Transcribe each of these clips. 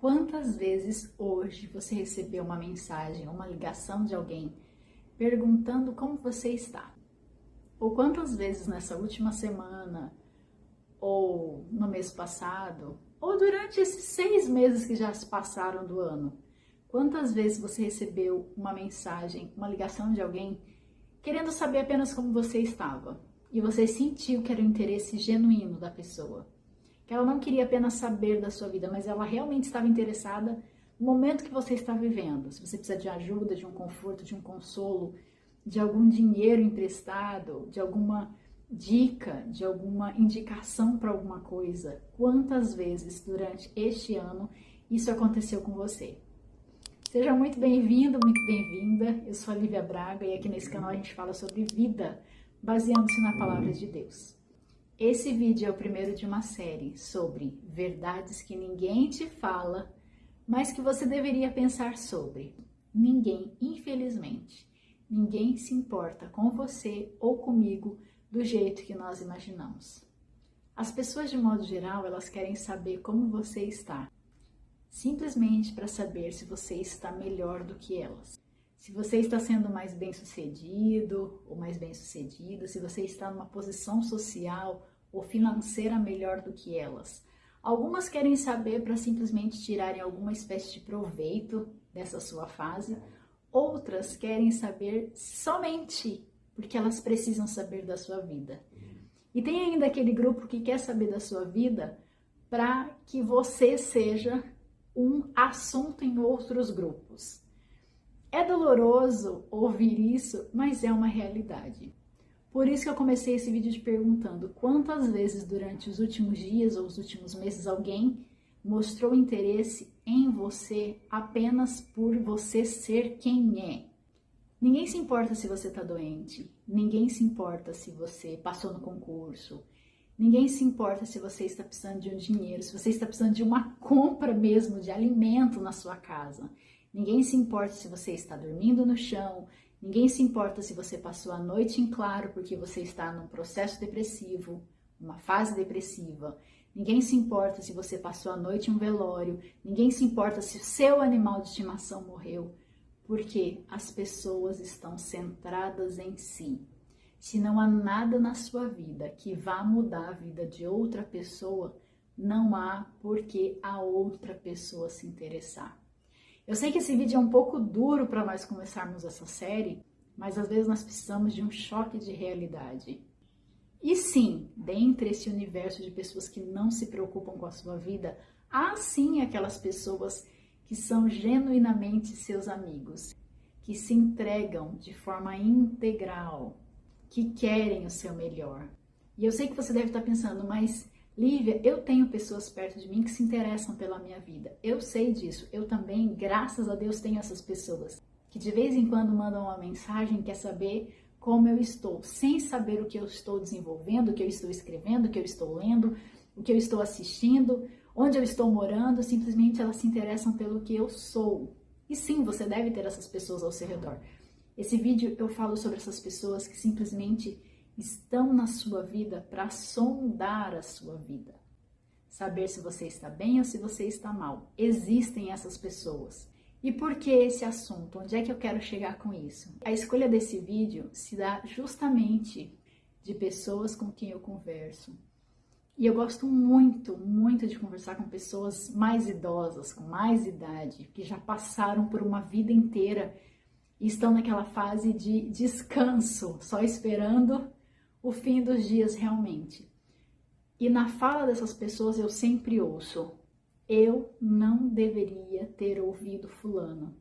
Quantas vezes hoje você recebeu uma mensagem, uma ligação de alguém perguntando como você está? Ou quantas vezes nessa última semana, ou no mês passado, ou durante esses 6 meses que já se passaram do ano, quantas vezes você recebeu uma mensagem, uma ligação de alguém querendo saber apenas como você estava? E você sentiu que era o interesse genuíno da pessoa. Que ela não queria apenas saber da sua vida, mas ela realmente estava interessada no momento que você está vivendo. Se você precisa de ajuda, de um conforto, de um consolo, de algum dinheiro emprestado, de alguma dica, de alguma indicação para alguma coisa. Quantas vezes durante este ano isso aconteceu com você? Seja muito bem-vindo, muito bem-vinda. Eu sou a Lívia Braga e aqui nesse canal a gente fala sobre vida, baseando-se na palavra de Deus. Esse vídeo é o primeiro de uma série sobre verdades que ninguém te fala, mas que você deveria pensar sobre. Ninguém, infelizmente, ninguém se importa com você ou comigo do jeito que nós imaginamos. As pessoas, de modo geral, elas querem saber como você está, simplesmente para saber se você está melhor do que elas. Se você está sendo mais bem-sucedido ou mais bem-sucedida, se você está numa posição social ou financeira melhor do que elas. Algumas querem saber para simplesmente tirarem alguma espécie de proveito dessa sua fase, outras querem saber somente porque elas precisam saber da sua vida. E tem ainda aquele grupo que quer saber da sua vida para que você seja um assunto em outros grupos. É doloroso ouvir isso, mas é uma realidade. Por isso que eu comecei esse vídeo te perguntando quantas vezes durante os últimos dias ou os últimos meses alguém mostrou interesse em você apenas por você ser quem é. Ninguém se importa se você está doente, ninguém se importa se você passou no concurso, ninguém se importa se você está precisando de um dinheiro, se você está precisando de uma compra mesmo de alimento na sua casa. Ninguém se importa se você está dormindo no chão, ninguém se importa se você passou a noite em claro porque você está num processo depressivo, uma fase depressiva. Ninguém se importa se você passou a noite em um velório, ninguém se importa se o seu animal de estimação morreu, porque as pessoas estão centradas em si. Se não há nada na sua vida que vá mudar a vida de outra pessoa, não há por que a outra pessoa se interessar. Eu sei que esse vídeo é um pouco duro para nós começarmos essa série, mas às vezes nós precisamos de um choque de realidade. E sim, dentre esse universo de pessoas que não se preocupam com a sua vida, há sim aquelas pessoas que são genuinamente seus amigos, que se entregam de forma integral, que querem o seu melhor. E eu sei que você deve estar pensando, mas Lívia, eu tenho pessoas perto de mim que se interessam pela minha vida. Eu sei disso. Eu também, graças a Deus, tenho essas pessoas que de vez em quando mandam uma mensagem, quer saber como eu estou, sem saber o que eu estou desenvolvendo, o que eu estou escrevendo, o que eu estou lendo, o que eu estou assistindo, onde eu estou morando, simplesmente elas se interessam pelo que eu sou. E sim, você deve ter essas pessoas ao seu redor. Esse vídeo eu falo sobre essas pessoas que simplesmente estão na sua vida para sondar a sua vida. Saber se você está bem ou se você está mal. Existem essas pessoas. E por que esse assunto? Onde é que eu quero chegar com isso? A escolha desse vídeo se dá justamente de pessoas com quem eu converso. E eu gosto muito, muito de conversar com pessoas mais idosas, com mais idade, que já passaram por uma vida inteira e estão naquela fase de descanso, só esperando o fim dos dias realmente. E na fala dessas pessoas eu sempre ouço: eu não deveria ter ouvido fulano.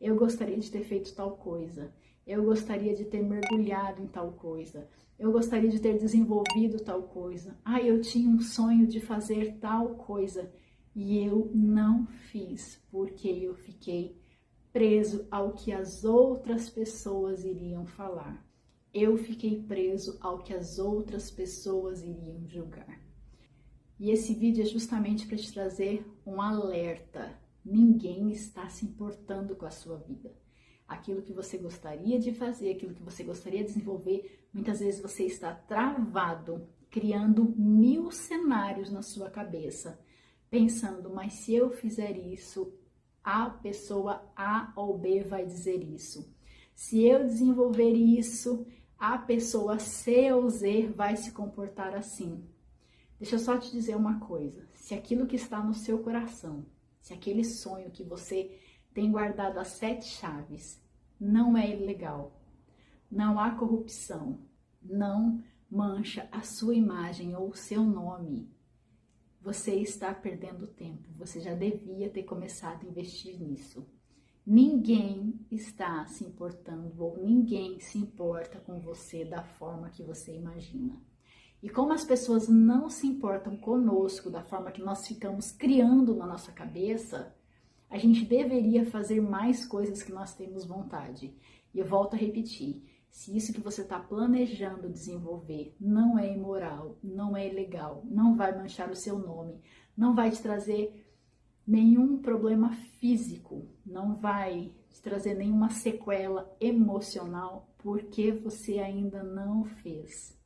Eu gostaria de ter feito tal coisa. Eu gostaria de ter mergulhado em tal coisa. Eu gostaria de ter desenvolvido tal coisa. Eu tinha um sonho de fazer tal coisa e eu não fiz porque eu fiquei preso ao que as outras pessoas iriam falar. Eu fiquei preso ao que as outras pessoas iriam julgar. E esse vídeo é justamente para te trazer um alerta. Ninguém está se importando com a sua vida. Aquilo que você gostaria de fazer, aquilo que você gostaria de desenvolver, muitas vezes você está travado, criando 1000 cenários na sua cabeça, pensando, mas se eu fizer isso, a pessoa A ou B vai dizer isso. Se eu desenvolver isso, a pessoa C ou Z vai se comportar assim. Deixa eu só te dizer uma coisa, se aquilo que está no seu coração, se aquele sonho que você tem guardado as 7 chaves, não é ilegal, não há corrupção, não mancha a sua imagem ou o seu nome, você está perdendo tempo, você já devia ter começado a investir nisso. Ninguém está se importando ou ninguém se importa com você da forma que você imagina. E como as pessoas não se importam conosco da forma que nós ficamos criando na nossa cabeça, a gente deveria fazer mais coisas que nós temos vontade. E eu volto a repetir, se isso que você está planejando desenvolver não é imoral, não é ilegal, não vai manchar o seu nome, não vai te trazer nenhum problema físico, não vai te trazer nenhuma sequela emocional, porque você ainda não fez.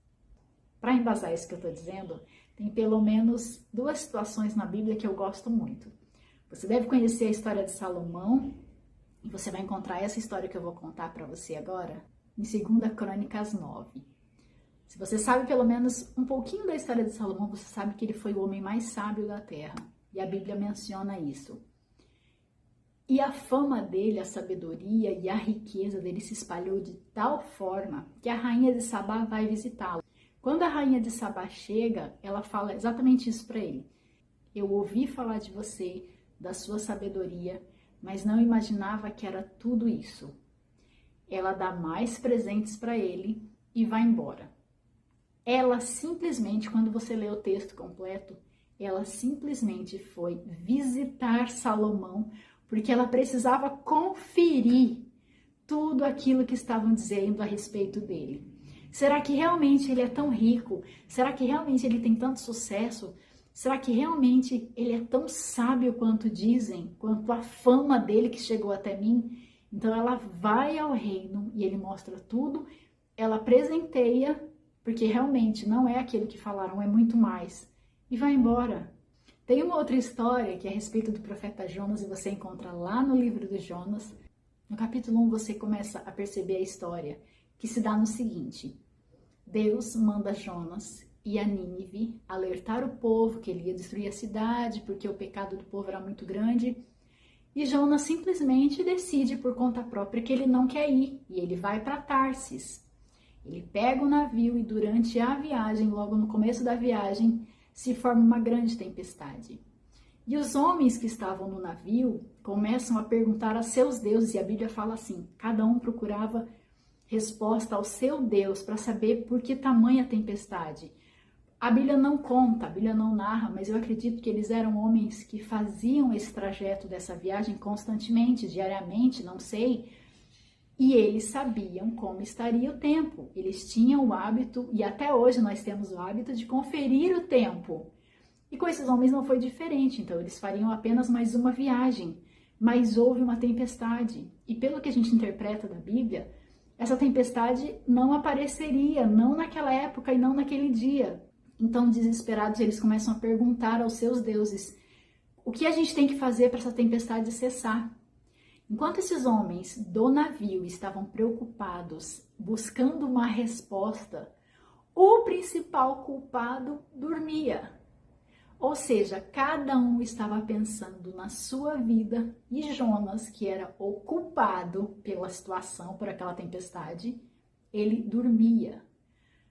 Para embasar isso que eu estou dizendo, tem pelo menos 2 situações na Bíblia que eu gosto muito. Você deve conhecer a história de Salomão, e você vai encontrar essa história que eu vou contar para você agora em 2 Crônicas 9. Se você sabe pelo menos um pouquinho da história de Salomão, você sabe que ele foi o homem mais sábio da terra, e a Bíblia menciona isso. E a fama dele, a sabedoria e a riqueza dele se espalhou de tal forma que a rainha de Sabá vai visitá-lo. Quando a rainha de Sabá chega, ela fala exatamente isso para ele. Eu ouvi falar de você, da sua sabedoria, mas não imaginava que era tudo isso. Ela dá mais presentes para ele e vai embora. Ela simplesmente, quando você lê o texto completo, ela simplesmente foi visitar Salomão, porque ela precisava conferir tudo aquilo que estavam dizendo a respeito dele. Será que realmente ele é tão rico? Será que realmente ele tem tanto sucesso? Será que realmente ele é tão sábio quanto dizem? Quanto a fama dele que chegou até mim? Então ela vai ao reino e ele mostra tudo, ela presenteia, porque realmente não é aquilo que falaram, é muito mais. E vai embora. Tem uma outra história que é a respeito do profeta Jonas, e você encontra lá no livro de Jonas. No capítulo 1 você começa a perceber a história, que se dá no seguinte: Deus manda Jonas ir a Nínive alertar o povo que ele ia destruir a cidade, porque o pecado do povo era muito grande. E Jonas simplesmente decide por conta própria que ele não quer ir, e ele vai para Tarsis. Ele pega o navio e durante a viagem, logo no começo da viagem, se forma uma grande tempestade. E os homens que estavam no navio começam a perguntar a seus deuses, e a Bíblia fala assim, cada um procurava resposta ao seu Deus para saber por que tamanha tempestade. A Bíblia não conta, a Bíblia não narra, mas eu acredito que eles eram homens que faziam esse trajeto dessa viagem constantemente, diariamente, não sei, e eles sabiam como estaria o tempo. Eles tinham o hábito, e até hoje nós temos o hábito de conferir o tempo. E com esses homens não foi diferente, então eles fariam apenas mais uma viagem, mas houve uma tempestade. E pelo que a gente interpreta da Bíblia, essa tempestade não apareceria, não naquela época e não naquele dia. Então, desesperados, eles começam a perguntar aos seus deuses, o que a gente tem que fazer para essa tempestade cessar? Enquanto esses homens do navio estavam preocupados, buscando uma resposta, o principal culpado dormia. Ou seja, cada um estava pensando na sua vida, e Jonas, que era o culpado pela situação, por aquela tempestade, ele dormia.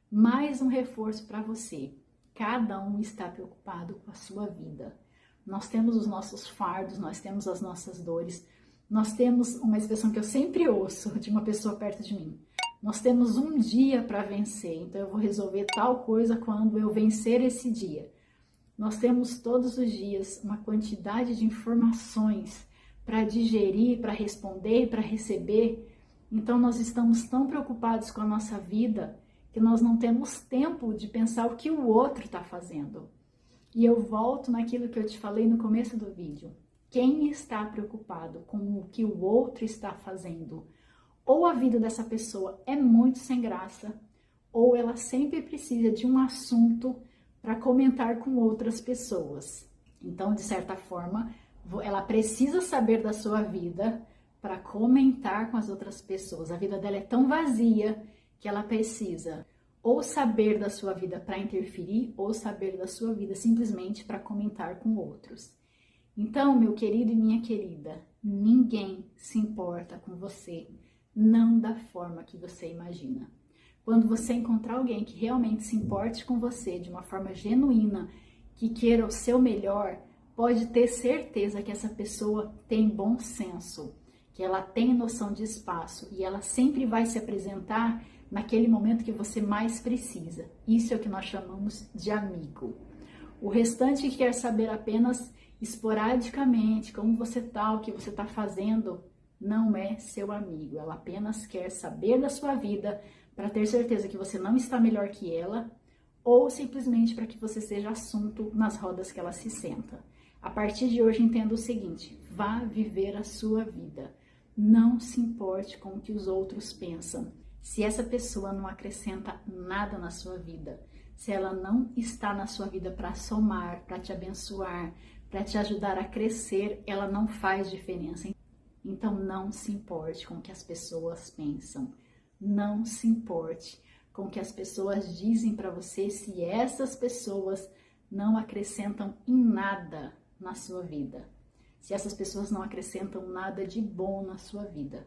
Mais um reforço para você. Cada um está preocupado com a sua vida. Nós temos os nossos fardos, nós temos as nossas dores. Nós temos uma expressão que eu sempre ouço de uma pessoa perto de mim. Nós temos um dia para vencer, então eu vou resolver tal coisa quando eu vencer esse dia. Nós temos todos os dias uma quantidade de informações para digerir, para responder, para receber. Então nós estamos tão preocupados com a nossa vida que nós não temos tempo de pensar o que o outro está fazendo. E eu volto naquilo que eu te falei no começo do vídeo. Quem está preocupado com o que o outro está fazendo, ou a vida dessa pessoa é muito sem graça, ou ela sempre precisa de um assunto para comentar com outras pessoas. Então, de certa forma, ela precisa saber da sua vida para comentar com as outras pessoas. A vida dela é tão vazia que ela precisa ou saber da sua vida para interferir, ou saber da sua vida simplesmente para comentar com outros. Então, meu querido e minha querida, ninguém se importa com você, não da forma que você imagina. Quando você encontrar alguém que realmente se importe com você de uma forma genuína, que queira o seu melhor, pode ter certeza que essa pessoa tem bom senso, que ela tem noção de espaço e ela sempre vai se apresentar naquele momento que você mais precisa. Isso é o que nós chamamos de amigo. O restante que quer saber apenas esporadicamente como você está, o que você está fazendo, não é seu amigo. Ela apenas quer saber da sua vida para ter certeza que você não está melhor que ela, ou simplesmente para que você seja assunto nas rodas que ela se senta. A partir de hoje, entenda o seguinte: vá viver a sua vida. Não se importe com o que os outros pensam. Se essa pessoa não acrescenta nada na sua vida, se ela não está na sua vida para somar, para te abençoar, para te ajudar a crescer, ela não faz diferença. Então não se importe com o que as pessoas pensam. Não se importe com o que as pessoas dizem para você, se essas pessoas não acrescentam em nada na sua vida. Se essas pessoas não acrescentam nada de bom na sua vida.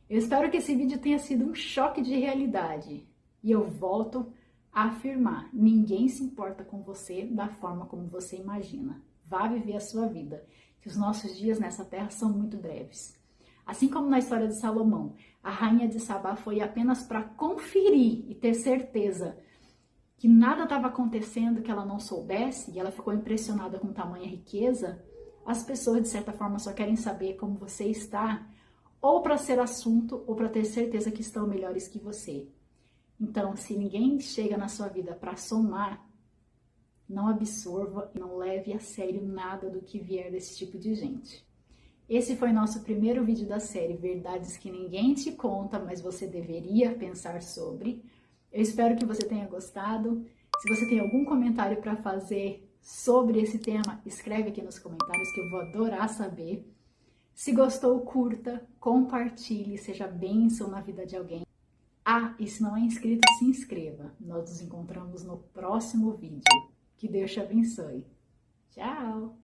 Eu espero que esse vídeo tenha sido um choque de realidade. E eu volto a afirmar, ninguém se importa com você da forma como você imagina. Vá viver a sua vida, que os nossos dias nessa terra são muito breves. Assim como na história de Salomão, a rainha de Sabá foi apenas para conferir e ter certeza que nada estava acontecendo que ela não soubesse, e ela ficou impressionada com tamanha riqueza. As pessoas, de certa forma, só querem saber como você está, ou para ser assunto, ou para ter certeza que estão melhores que você. Então, se ninguém chega na sua vida para somar, não absorva e não leve a sério nada do que vier desse tipo de gente. Esse foi nosso primeiro vídeo da série Verdades que Ninguém Te Conta, mas você deveria pensar sobre. Eu espero que você tenha gostado. Se você tem algum comentário para fazer sobre esse tema, escreve aqui nos comentários que eu vou adorar saber. Se gostou, curta, compartilhe, seja bênção na vida de alguém. Ah, e se não é inscrito, se inscreva. Nós nos encontramos no próximo vídeo. Que Deus te abençoe. Tchau!